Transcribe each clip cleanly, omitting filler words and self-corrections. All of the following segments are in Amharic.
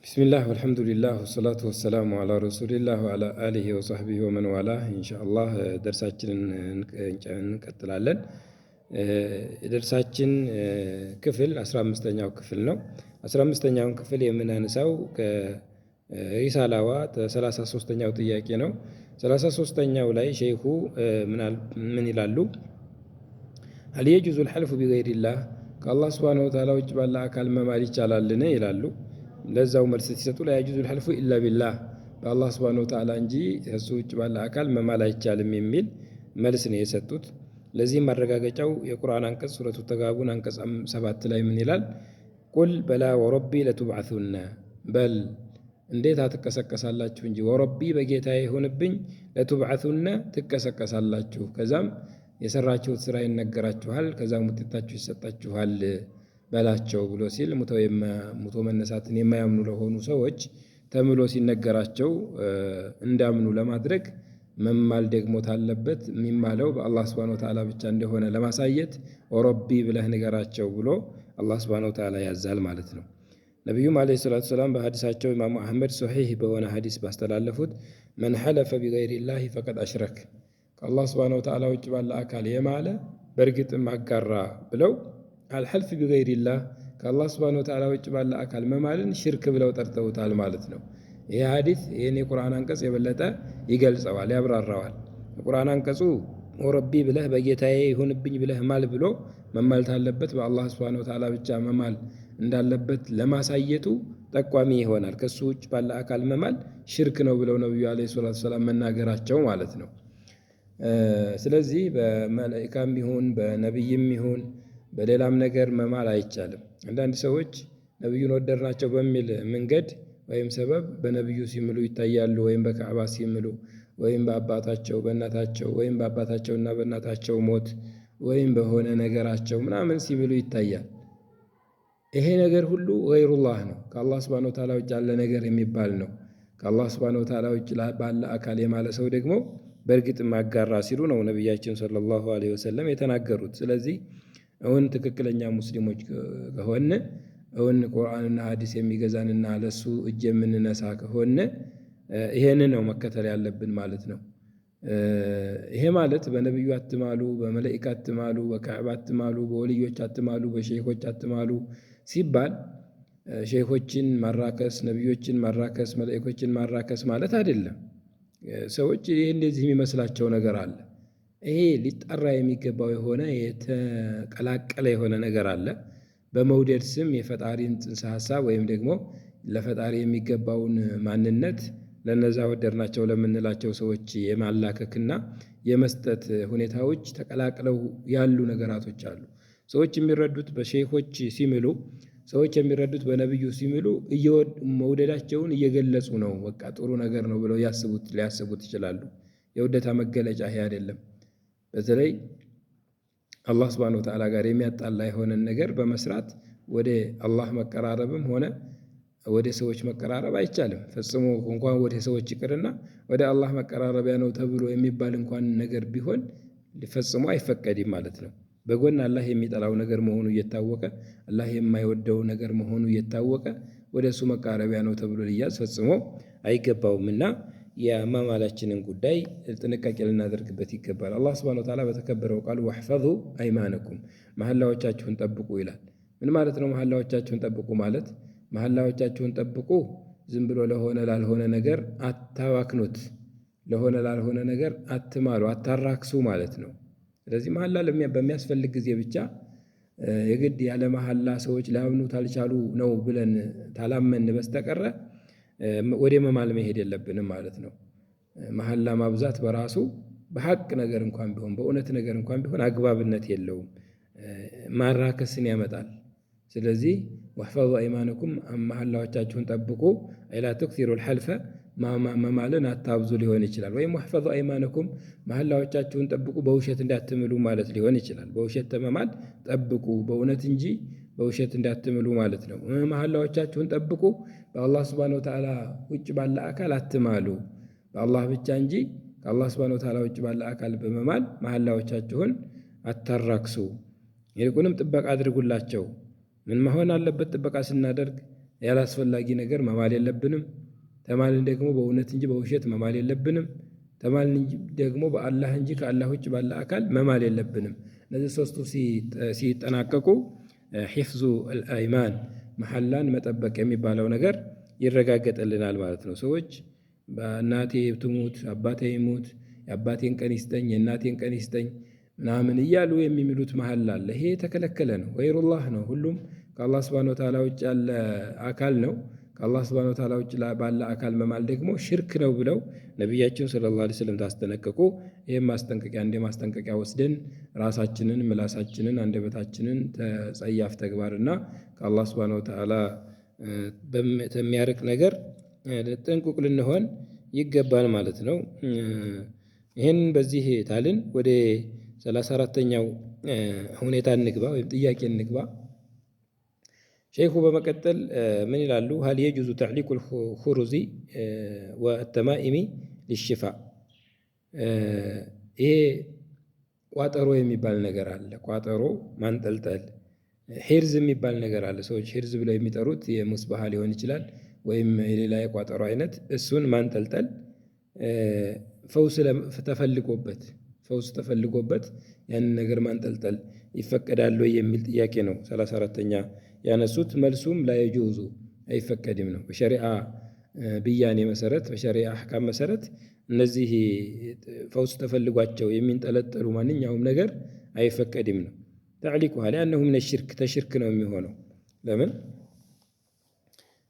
بسم الله والحمد لله والصلاة والسلام على رسول الله وعلى آله وصحبه ومن والاه إن شاء الله درساتنا እንቀጥላለን። የደርሳችን ክፍል 15ኛው ክፍል ነው። 15ኛውን ክፍል የምናነሳው ከሪሳላዋ 33ኛው ጥያቄ ነው። 33ኛው ላይ ሼኹ ምን ይላሉ? هل يجوز الحلف بغير الله ከአላህ ሱብሓነሁ ወተዓላ ውጭ ባለ አካል መማል ይቻላልን ይላሉ። ለዛው መልስ ሲሰጡ لا يجوز الحلف إلا بالله በአላህ ሱብሓነሁ ወተዓላ እንጂ ከሱ ውጭ ባለ አካል መማል አይቻልም የሚል መልስ ነው የሰጡት። ለዚህም ማረጋገጫው የቁርአን አንቀጽ ሱረቱ ተጋቡን አንቀጽ 7 ላይ ምን ይላል? ቁል በላ ወረቢ ለቱብዓቱነ በል እንዴት አትቀሰቀሳላችሁ እንጂ ወረቢ በጌታዬ ይሁንብኝ ለቱብዓቱነ ትቀሰቀሳላችሁ፣ ከዛም የሰራችሁት ስራ ይነገራችኋል፣ ከዛም ውጤታችሁ ይሰጣችኋል በላቸው ብሎ ሲል ሙቶ መነሳትን የማያምኑ ለሆኑ ሰዎች ተምሎ ሲነገራቸው እንዳምኑ ለማድረግ መማል ደግሞ ታለበት የሚማለው በአላህ ሱብሓነሁ ወተዓላ ብቻ እንደሆነ ለማሳየት ወረቢ ብለህ ንገራቸው ብሎ አላህ ሱብሓነሁ ወተዓላ ያዛል ማለት ነው። ነቢዩም ዓለይሂ ሰላቱ ወሰላም በሐዲሳቸው ኢማሙ አሕመድ ሶሒህ በሆነ ሐዲስ ባስተላለፉት መን ሐለፈ ቢገይሪላሂ ፈቀድ አሽረክ ከአላህ ሱብሓነሁ ወተዓላ ውጭ ባለ አካል የማለ በእርግጥም አጋራ ብለው አልሐልፍ ቢገይሪላህ ከአላህ ሱብሓነሁ ወተዓላ ውጭ ባለ አካል መማልን ሽርክ ብለው ጠርተውታል ማለት ነው። ይህ ሐዲስ ይህን የቁርአን አንቀጽ የበለጠ ይገልጸዋል፣ ያብራራዋል። የቁርአን አንቀጹ ወረቢ ብለህ በጌታዬ ይሁንብኝ ብለህ ማል ብሎ መማል ታለበት በአላህ ሱብሓነሁ ወተዓላ ብቻ መማል እንዳለበት ለማሳየቱ ጠቋሚ ይሆናል። ከሱ ውጭ ባለ አካል መማል ሽርክ ነው ብለው ነብዩ አለይሂ ሰላቱ ወሰላም መናገራቸው ማለት ነው። ስለዚህ በመላእክትም ይሁን በነብይም ይሁን በሌላም ነገር መማል አይቻልም። አንዳንድ ሰዎች ነብዩን ወደድናቸው በሚል መንገድ ወይም ሰበብ በነብዩ ሲምሉ ይታያሉ። ወይም በካዕባ ሲምሉ ወይም በአባታቸው በእናታቸው ወይም በአባታቸውና በእናታቸው ሞት ወይም በሆነ ነገራቸው ምናምን ሲምሉ ይታያል። ይሄ ነገር ሁሉ ገይሩላህ ነው፣ ከአላህ ሱብሓነሁ ወተዓላ ውጭ ያለ ነገር የሚባል ነው። ከአላህ ሱብሓነሁ ወተዓላ ውጭ ባለ አካል የማለ ሰው ደግሞ በእርግጥ ማጋራ ሲሉ ነው ነቢያችን ሰለላሁ ዐለይሂ ወሰለም የተናገሩት። ስለዚህ እውን ትክክለኛ ሙስሊሞች ከሆነ እውን ቁርአንና ሐዲስ የሚገዛንና ለሱ እጅ የምንነሳ ከሆነ ይሄን ነው መከተል ያለብን ማለት ነው። ይሄ ማለት በነብዩ አትማሉ፣ በመላእክት አትማሉ፣ በካዕባ አትማሉ፣ በወልዮች አትማሉ፣ በሼኾች አትማሉ ሲባል ሼኾችን ማራከስ፣ ነብዮችን ማራከስ፣ መላእክቶችን ማራከስ ማለት አይደለም። ሰዎች ይሄ እንደዚህ የሚመስላቸው ነገር አለ። ይሄ ሊጣራ የሚገባው የሆነ የተቀላቀለ የሆነ ነገር አለ። በመውደድ ስም የፈጣሪን ጽንሰ ሐሳብ ወይም ደግሞ ለፈጣሪ የሚገባውን ማንነት ለነዛ ወደድናቸው ለምንላቸው ሰዎች የማላከክና የመስጠት ሁኔታዎች ተቀላቅለው ያሉ ነገራቶች አሉ። ሰዎች የሚረዱት በሼኾች ሲምሉ፣ ሰዎች የሚረዱት በነብዩ ሲምሉ መውደዳቸውን እየገለጹ ነው። በቃ ጥሩ ነገር ነው ብለው ሊያስቡት ይችላሉ። የውደታ መገለጫ ይሄ አይደለም። በተለይ አላህ ሱብሓነሁ ወተዓላ ጋር የሚያጣላ የሆነን ነገር በመስራት ወደ አላህ መቀራረብም ሆነ ወደ ሰዎች መቀራረብ አይቻልም። ፈጽሞ እንኳን ወደ ሰዎች ይቅርና ወደ አላህ መቀራረቢያ ነው ተብሎ የሚባል እንኳን ነገር ቢሆን ሊፈጽሞ አይፈቀድም ማለት ነው። በጎን አላህ የሚጠላው ነገር መሆኑ እየታወቀ አላህ የማይወደው ነገር መሆኑ እየታወቀ ወደ እሱ መቃረቢያ ነው ተብሎ ሊያዝ ፈጽሞ አይገባውምና የማማላችንን ጉዳይ ጥንቃቄ ልናደርግበት ይገባል። አላህ ሱብሓነሁ ወተዓላ በተከበረው ቃሉ ወሕፈዙ አይማነኩም መሐላዎቻችሁን ጠብቁ ይላል። ምን ማለት ነው? መሐላዎቻችሁን ጠብቁ ማለት መሐላዎቻችሁን ጠብቁ ዝም ብሎ ለሆነ ላልሆነ ነገር አታባክኑት፣ ለሆነ ላልሆነ ነገር አትማሉ፣ አታራክሱ ማለት ነው። ስለዚህ መሐላ በሚያስፈልግ ጊዜ ብቻ የግድ ያለ መሐላ ሰዎች ሊያምኑት አልቻሉ ነው ብለን ታላመን በስተቀረ ወደ መማል መሄድ የለብንም ማለት ነው። መሐላ ማብዛት በራሱ በሐቅ ነገር እንኳን ቢሆን በእውነት ነገር እንኳን ቢሆን አግባብነት የለውም፣ ማራከስን ያመጣል። ስለዚህ ወሕፈዙ አይማነኩም መሐላዎቻችሁን ጠብቁ አይላ ተክሲሩ ልሐልፈ መማልን አታብዙ ሊሆን ይችላል። ወይም ወሕፈዙ አይማነኩም መሐላዎቻችሁን ጠብቁ በውሸት እንዳትምሉ ማለት ሊሆን ይችላል። በውሸት ተመማል ጠብቁ በእውነት እንጂ በውሸት እንዳትምሉ ማለት ነው። መሐላዎቻችሁን ጠብቁ በአላህ ሱብሓነሁ ወተዓላ ውጭ ባለ አካል አትማሉ፣ በአላህ ብቻ እንጂ ከአላህ ሱብሓነሁ ወተዓላ ውጭ ባለ አካል በመማል መሐላዎቻችሁን አታራክሱ፣ ይልቁንም ጥበቃ አድርጉላቸው። ምን መሆን አለበት? ጥበቃ ስናደርግ ያላስፈላጊ ነገር መማል የለብንም። ተማልን ደግሞ በእውነት እንጂ በውሸት መማል የለብንም። ተማልን ደግሞ በአላህ እንጂ ከአላህ ውጭ ባለ አካል መማል የለብንም። እነዚህ ሶስቱ ሲጠናቀቁ ሒፍዙ አልአይማን መሐላን መጠበቅ የሚባለው ነገር ይረጋገጥልናል ማለት ነው። ሰዎች በእናቴ ትሙት አባቴ ይሙት የአባቴን ቀን ይስጠኝ የእናቴን ቀን ይስጠኝ ምናምን እያሉ የሚምሉት መሐላ አለ። ይሄ የተከለከለ ነው፣ ገይሩላህ ነው። ሁሉም ከአላህ ሱብሓነሁ ወተዓላ ውጭ ያለ አካል ነው። ከአላህ ሱብሓነሁ ወተዓላ ውጭ ባለ አካል መማል ደግሞ ሽርክ ነው ብለው ነቢያችን ሰለላሁ ዐለይሂ ወሰለም ታስጠነቀቁ። ይህም ማስጠንቀቂያ እንደ ማስጠንቀቂያ ወስደን ራሳችንን፣ ምላሳችንን፣ አንደበታችንን ተጸያፍ ተግባርና ከአላህ ሱብሓነሁ ወተዓላ በሚያርቅ ነገር ጥንቁቅ ልንሆን ይገባል ማለት ነው። ይህን በዚህ ታልን ወደ 34ተኛው ሁኔታ እንግባ ወይም ጥያቄ እንግባ። ሸይኹ በመቀጠል ምን ይላሉ? ሀል የጁዙ ተዕሊቁ ልኹሩዚ ወተማኢሚ ሊሽፋ። ይሄ ቋጠሮ የሚባል ነገር አለ። ቋጠሮ ማንጠልጠል፣ ሒርዝ የሚባል ነገር አለ። ሰዎች ሒርዝ ብለው የሚጠሩት የሙስባሃ ሊሆን ይችላል ወይም የሌላ የቋጠሮ አይነት። እሱን ማንጠልጠል ፈውስ ተፈልጎበት ያንን ነገር ማንጠልጠል ይፈቀዳል ወይ የሚል ጥያቄ ነው 34ተኛ ያነሱት። መልሱም ላየጁዙ አይፈቀድም ነው። በሸሪዓ ብያኔ መሰረት፣ በሸሪዓ አሕካም መሰረት እነዚህ ፈውስ ተፈልጓቸው የሚንጠለጠሉ ማንኛውም ነገር አይፈቀድም ነው። ተዕሊቁ ሊአነሁ ሚነ ሽርክ ተሽርክ ነው የሚሆነው። ለምን?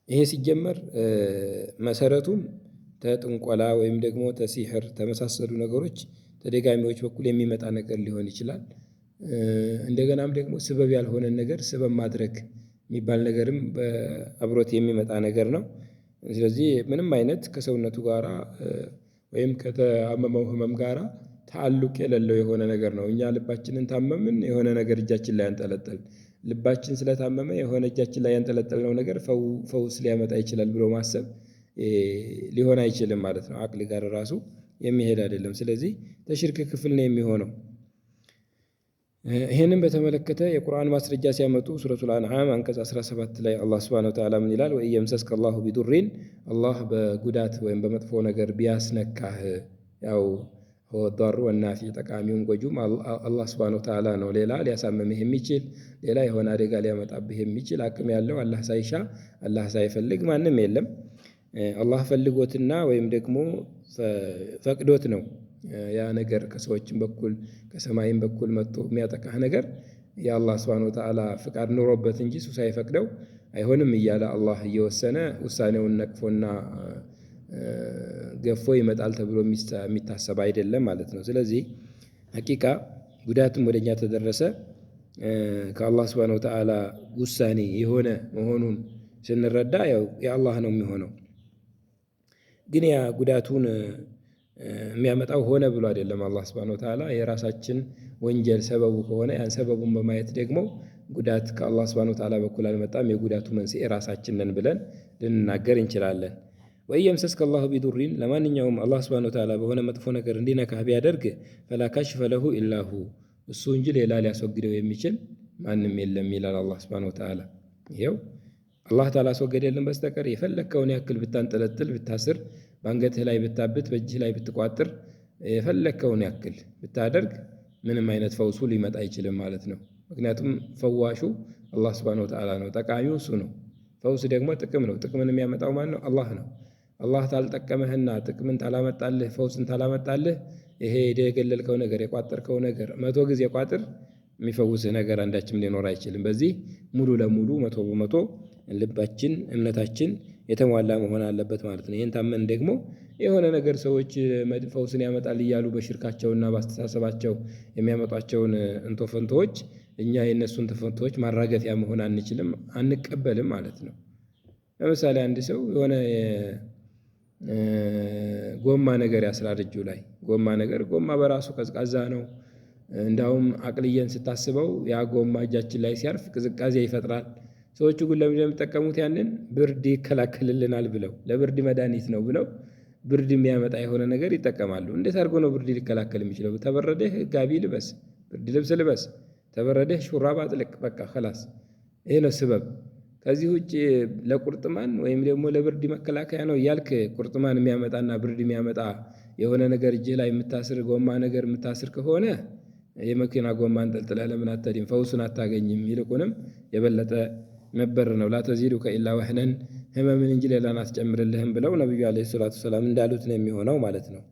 ይሄ ሲጀመር መሰረቱም ተጥንቆላ ወይም ደግሞ ተሲሕር ተመሳሰሉ ነገሮች ተደጋሚዎች በኩል የሚመጣ ነገር ሊሆን ይችላል። እንደገናም ደግሞ ስበብ ያልሆነን ነገር ስበብ ማድረግ የሚባል ነገርም አብሮት የሚመጣ ነገር ነው። ስለዚህ ምንም አይነት ከሰውነቱ ጋራ ወይም ከተአመመው ህመም ጋራ ተአሉቅ የሌለው የሆነ ነገር ነው። እኛ ልባችንን ታመምን የሆነ ነገር እጃችን ላይ አንጠለጠል፣ ልባችን ስለታመመ የሆነ እጃችን ላይ ያንጠለጠልነው ነገር ፈውስ ሊያመጣ ይችላል ብሎ ማሰብ ሊሆን አይችልም ማለት ነው። አቅል ጋር ራሱ የሚሄድ አይደለም። ስለዚህ ተሽርክ ክፍል ነው የሚሆነው። ይህንም በተመለከተ የቁርአን ማስረጃ ሲያመጡ ሱረቱል አንዓም አንቀጽ 17 ላይ አላህ ሱብሓነሁ ወተዓላ ምን ይላል? ወኢየምሰስከ አላሁ ቢዱሪን፣ አላህ በጉዳት ወይም በመጥፎ ነገር ቢያስነካህ፣ ያው ዳሩ ወናፊ ጠቃሚውን ጎጁም አላህ ሱብሓነሁ ወተዓላ ነው። ሌላ ሊያሳምምህ የሚችል ሌላ የሆነ አደጋ ሊያመጣብህ የሚችል አቅም ያለው አላህ ሳይሻ አላህ ሳይፈልግ ማንም የለም። አላህ ፈልጎትና ወይም ደግሞ ፈቅዶት ነው ያ ነገር ከሰዎችም በኩል ከሰማይም በኩል መጥቶ የሚያጠቃህ ነገር የአላህ ሱብሓነሁ ወተዓላ ፍቃድ ኖሮበት እንጂ እሱ ሳይፈቅደው አይሆንም እያለ አላህ እየወሰነ ውሳኔውን ነቅፎና ገፎ ይመጣል ተብሎ የሚታሰብ አይደለም ማለት ነው። ስለዚህ ሐቂቃ ጉዳትም ወደኛ ተደረሰ ከአላህ ሱብሓነሁ ወተዓላ ውሳኔ የሆነ መሆኑን ስንረዳ ያው የአላህ ነው የሚሆነው። ግን ያ ጉዳቱን የሚያመጣው ሆነ ብሎ አይደለም አላህ ሱብሓነሁ ወተዓላ። የራሳችን ወንጀል ሰበቡ ከሆነ ያን ሰበቡን በማየት ደግሞ ጉዳት ከአላህ ሱብሓነሁ ወተዓላ በኩል አልመጣም፣ የጉዳቱ መንስኤ ራሳችን ነን ብለን ልንናገር እንችላለን። ወኢየምሰስከ አላሁ ቢዱሪን፣ ለማንኛውም አላህ ሱብሓነሁ ወተዓላ በሆነ መጥፎ ነገር እንዲነካህ ቢያደርግ ፈላ ካሽፈ ለሁ ኢላሁ፣ እሱ እንጂ ሌላ ሊያስወግደው የሚችል ማንም የለም ይላል አላህ ሱብሓነሁ ወተዓላ። ይኸው አላህ ካላስወገደልን በስተቀር የፈለግከውን ያክል ብታንጠለጥል፣ ብታስር፣ በአንገትህ ላይ ብታብት፣ በእጅህ ላይ ብትቋጥር፣ የፈለግከውን ያክል ብታደርግ ምንም አይነት ፈውሱ ሊመጣ አይችልም ማለት ነው። ምክንያቱም ፈዋሹ አላህ ሱብሓነሁ ወተዓላ ነው፣ ጠቃሚው እሱ ነው። ፈውስ ደግሞ ጥቅም ነው። ጥቅምን የሚያመጣው ማን ነው? አላህ ነው። አላህ ታልጠቀመህና ጥቅምን ታላመጣልህ፣ ፈውስን ታላመጣልህ፣ ይሄ የገለልከው ነገር የቋጠርከው ነገር 100 ጊዜ ቋጥር የሚፈውስህ ነገር አንዳችም ሊኖር አይችልም። በዚህ ሙሉ ለሙሉ 100% ልባችን እምነታችን የተሟላ መሆን አለበት ማለት ነው። ይህን ታመን ደግሞ የሆነ ነገር ሰዎች ፈውስን ያመጣል እያሉ በሽርካቸውና በአስተሳሰባቸው የሚያመጧቸውን እንቶፈንቶዎች እኛ የእነሱን ተፈንቶዎች ማራገፊያ መሆን አንችልም፣ አንቀበልም ማለት ነው። ለምሳሌ አንድ ሰው የሆነ ጎማ ነገር ያስራል እጁ ላይ። ጎማ በራሱ ቀዝቃዛ ነው። እንዳውም አቅልየን ስታስበው ያ ጎማ እጃችን ላይ ሲያርፍ ቅዝቃዜ ይፈጥራል። ሰዎቹ ግን ለምን የሚጠቀሙት? ያንን ብርድ ይከላከልልናል ብለው ለብርድ መድኃኒት ነው ብለው ብርድ የሚያመጣ የሆነ ነገር ይጠቀማሉ። እንዴት አድርጎ ነው ብርድ ሊከላከል የሚችለው? ተበረደህ ጋቢ ልበስ፣ ብርድ ልብስ ልበስ፣ ተበረደህ ሹራብ አጥልቅ፣ በቃ خلاص። ይሄ ነው ስበብ። ከዚህ ውጭ ለቁርጥማን ወይም ደግሞ ለብርድ መከላከያ ነው እያልክ ቁርጥማን የሚያመጣና ብርድ የሚያመጣ የሆነ ነገር እጅህ ላይ የምታስር ጎማ ነገር የምታስር ከሆነ የመኪና ጎማ አንጠልጥለህ ለምን አትሄድም? ፈውሱን አታገኝም። ይልቁንም የበለጠ መበር ነው። ላተዚዱከ ኢላ ወህነን ህመምን እንጂ ሌላን አትጨምርልህም ብለው ነቢዩ ዓለይሂ ሰላቱ ወሰላም እንዳሉት ነው የሚሆነው ማለት ነው።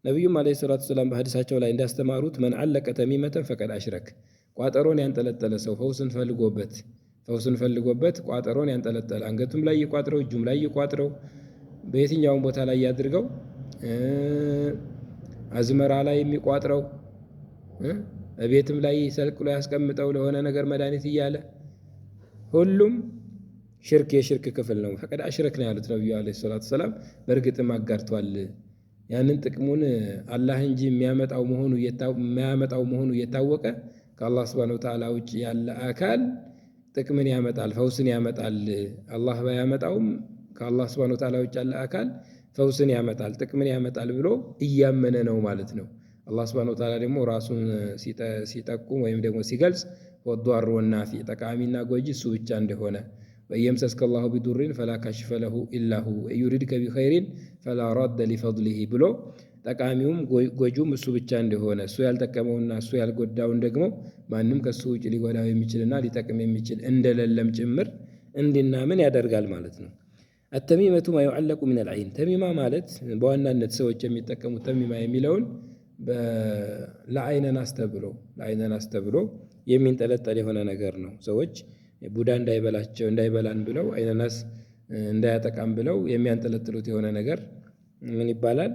ነቢዩም ዓለይሂ ሰላቱ ወሰላም በሐዲሳቸው ላይ እንዳስተማሩት መን ዓለቀ ተሚመተን ፈቀድ አሽረክ፣ ቋጠሮን ያንጠለጠለ ሰው ፈውስን ፈልጎበት ቋጠሮን ያንጠለጠለ አንገቱም ላይ ይቋጥረው፣ እጁም ላይ ይቋጥረው፣ በየትኛውም ቦታ ላይ ያድርገው፣ አዝመራ ላይ የሚቋጥረው፣ ቤትም ላይ ሰልቅሎ ያስቀምጠው ለሆነ ነገር መድኃኒት እያለ ሁሉም የሽርክ ክፍል ነው። ፈቀድ አሽረክ ነው ያሉት ነቢዩ ዓለይሂ ሰላቱ ወሰላም። በእርግጥም አጋርቷል። ያንን ጥቅሙን አላህ እንጂ የሚያመጣው መሆኑ እየታወቀ ከአላህ ሱብሓነሁ ወተዓላ ውጭ ያለ አካል ጥቅምን ያመጣል፣ ፈውስን ያመጣል። አላህ ባያመጣውም ከአላህ ሱብሓነሁ ወተዓላ ውጭ ያለ አካል ፈውስን ያመጣል፣ ጥቅምን ያመጣል ብሎ እያመነ ነው ማለት ነው። አላህ ሱብሓነሁ ወተዓላ ደግሞ ራሱን ሲጠቁም ወይም ደግሞ ሲገልጽ ወዷር ወናፊ፣ ጠቃሚና ጎጂ እሱ ብቻ እንደሆነ ወየምሰስከ ላሁ ቢዱሪን ፈላ ካሽፈ ለሁ ኢላ ሁ ወዩሪድከ ቢኸይሪን ፈላ ራደ ሊፈድሊሂ ብሎ ጠቃሚውም ጎጂውም እሱ ብቻ እንደሆነ እሱ ያልጠቀመውና እሱ ያልጎዳውን ደግሞ ማንም ከሱ ውጭ ሊጎዳው የሚችልና ሊጠቅም የሚችል እንደሌለም ጭምር እንድናምን ያደርጋል ማለት ነው። አተሚመቱ ማ ዩዓለቁ ሚነል ዐይን። ተሚማ ማለት በዋናነት ሰዎች የሚጠቀሙት ተሚማ የሚለውን ለዐይነናስ ተብሎ የሚንጠለጠል የሆነ ነገር ነው። ሰዎች ቡዳ እንዳይበላን ብለው ዐይነናስ እንዳያጠቃም ብለው የሚያንጠለጥሉት የሆነ ነገር ምን ይባላል?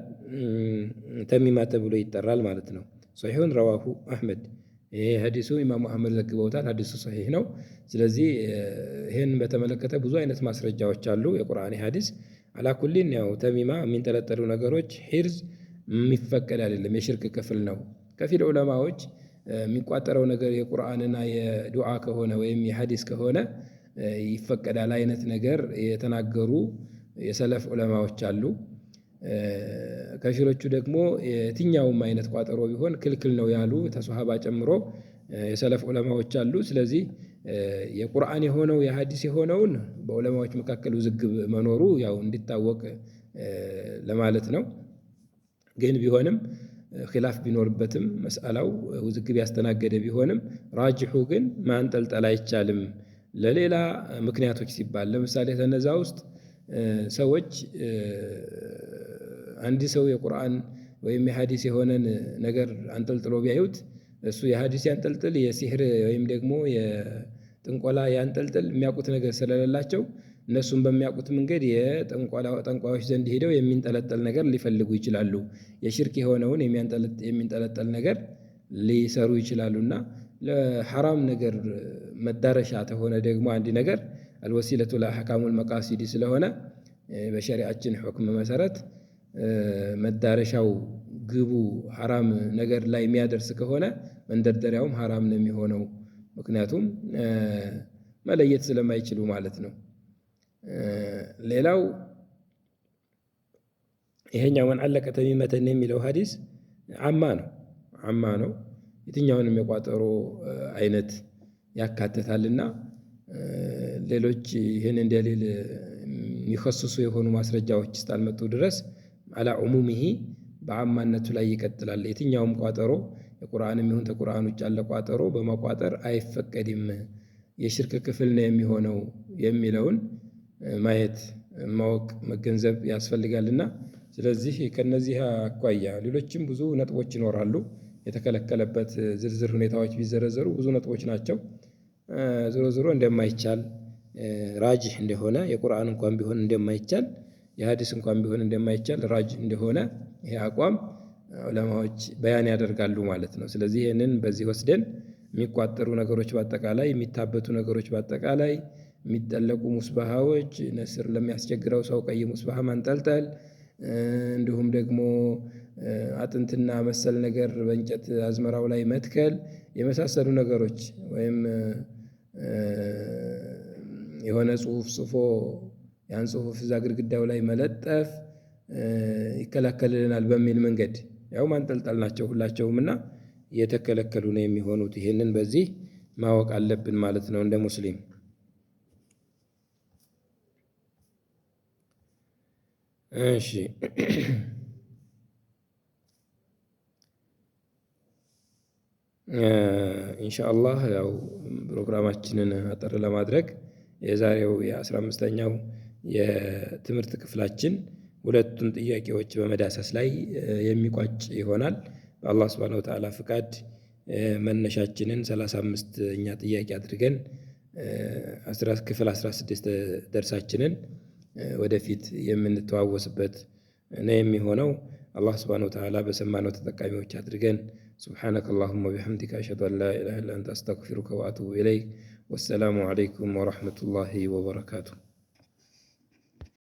ተሚማ ተብሎ ይጠራል ማለት ነው። ሶሒሑን ረዋሁ አሕመድ። ይሄ ሐዲሱ ኢማሙ አሕመድ ዘግበውታል። ሐዲሱ ሶሒሕ ነው። ስለዚህ ይህን በተመለከተ ብዙ አይነት ማስረጃዎች አሉ፣ የቁርአን ሐዲስ። አላኩሊን ያው ተሚማ የሚንጠለጠሉ ነገሮች ሒርዝ የሚፈቀድ አይደለም፣ የሽርክ ክፍል ነው። ከፊል ዑለማዎች የሚቋጠረው ነገር የቁርአንና የዱዓ ከሆነ ወይም የሐዲስ ከሆነ ይፈቀዳል አይነት ነገር የተናገሩ የሰለፍ ዑለማዎች አሉ። ከፊሎቹ ደግሞ የትኛውም አይነት ቋጠሮ ቢሆን ክልክል ነው ያሉ ተሷሃባ ጨምሮ የሰለፍ ዑለማዎች አሉ። ስለዚህ የቁርአን የሆነው የሐዲስ የሆነውን በዑለማዎች መካከል ውዝግብ መኖሩ ያው እንዲታወቅ ለማለት ነው። ግን ቢሆንም ኺላፍ ቢኖርበትም መስአላው ውዝግብ ያስተናገደ ቢሆንም ራጅሑ ግን ማንጠልጠል አይቻልም ለሌላ ምክንያቶች ሲባል። ለምሳሌ ከነዛ ውስጥ ሰዎች አንድ ሰው የቁርአን ወይም የሐዲስ የሆነን ነገር አንጠልጥሎ ቢያዩት እሱ የሐዲስ ያንጠልጥል የሲሕር ወይም ደግሞ የጥንቆላ ያንጠልጥል የሚያውቁት ነገር ስለሌላቸው እነሱም በሚያውቁት መንገድ የጠንቋዮች ዘንድ ሄደው የሚንጠለጠል ነገር ሊፈልጉ ይችላሉ። የሽርክ የሆነውን የሚንጠለጠል ነገር ሊሰሩ ይችላሉና ለሐራም ነገር መዳረሻ ተሆነ ደግሞ አንድ ነገር አልወሲለቱ ለአሕካሙል መቃሲዲ ስለሆነ በሸሪዓችን ሁክም መሰረት መዳረሻው ግቡ ሐራም ነገር ላይ የሚያደርስ ከሆነ መንደርደሪያውም ሐራም ነው የሚሆነው። ምክንያቱም መለየት ስለማይችሉ ማለት ነው። ሌላው ይሄኛው መን ዓለቀ ተሚመተን የሚለው ሐዲስ አማ ነው። የትኛውንም የቋጠሮ አይነት ያካትታልና ሌሎች ይህን እንደሌል የሚከስሱ የሆኑ ማስረጃዎች እስካልመጡ ድረስ አላ ዑሙሚሂ በአማነቱ ላይ ይቀጥላል። የትኛውም ቋጠሮ የቁርአንም ይሁን ተቁርአን ውጭ ያለ ቋጠሮ በመቋጠር አይፈቀድም፣ የሽርክ ክፍል ነው የሚሆነው የሚለውን ማየት ማወቅ መገንዘብ ያስፈልጋልና ስለዚህ ከነዚህ አኳያ ሌሎችም ብዙ ነጥቦች ይኖራሉ። የተከለከለበት ዝርዝር ሁኔታዎች ቢዘረዘሩ ብዙ ነጥቦች ናቸው። ዞሮ እንደማይቻል ራጅህ እንደሆነ የቁርአን እንኳን ቢሆን እንደማይቻል የሐዲስ እንኳን ቢሆን እንደማይቻል ራጅህ እንደሆነ ይሄ አቋም ዑለማዎች በያን ያደርጋሉ ማለት ነው። ስለዚህ ይህንን በዚህ ወስደን የሚቋጠሩ ነገሮች በአጠቃላይ የሚታበቱ ነገሮች በአጠቃላይ የሚጠለቁ ሙስባሃዎች ነስር ለሚያስቸግረው ሰው ቀይ ሙስባሃ ማንጠልጠል እንዲሁም ደግሞ አጥንትና መሰል ነገር በእንጨት አዝመራው ላይ መትከል የመሳሰሉ ነገሮች ወይም የሆነ ጽሑፍ ጽፎ ያን ጽሑፍ እዛ ግድግዳው ላይ መለጠፍ ይከለከልልናል በሚል መንገድ ያው ማንጠልጠል ናቸው ሁላቸውም እና የተከለከሉ ነው የሚሆኑት። ይሄንን በዚህ ማወቅ አለብን ማለት ነው እንደ ሙስሊም። እሺ ኢንሻአላህ ያው ፕሮግራማችንን አጠር ለማድረግ የዛሬው የ15ኛው የትምህርት ክፍላችን ሁለቱን ጥያቄዎች በመዳሰስ ላይ የሚቋጭ ይሆናል። በአላህ ሱብሓነሁ ወተዓላ ፍቃድ መነሻችንን 35ኛ ጥያቄ አድርገን ክፍል 16 ደርሳችንን ወደፊት የምንተዋወስበት ነው የሚሆነው። አላህ ሱብሓነሁ ወተዓላ በሰማነው ተጠቃሚዎች አድርገን። ሱብሓነከ አላሁመ ወቢሐምዲከ አሽሀዱ አን ላ ኢላሀ ኢላ አንተ አስተግፊሩከ ወአቱቡ ኢለይክ። ወሰላሙ ዓለይኩም ወረሕመቱላሂ ወበረካቱሁ።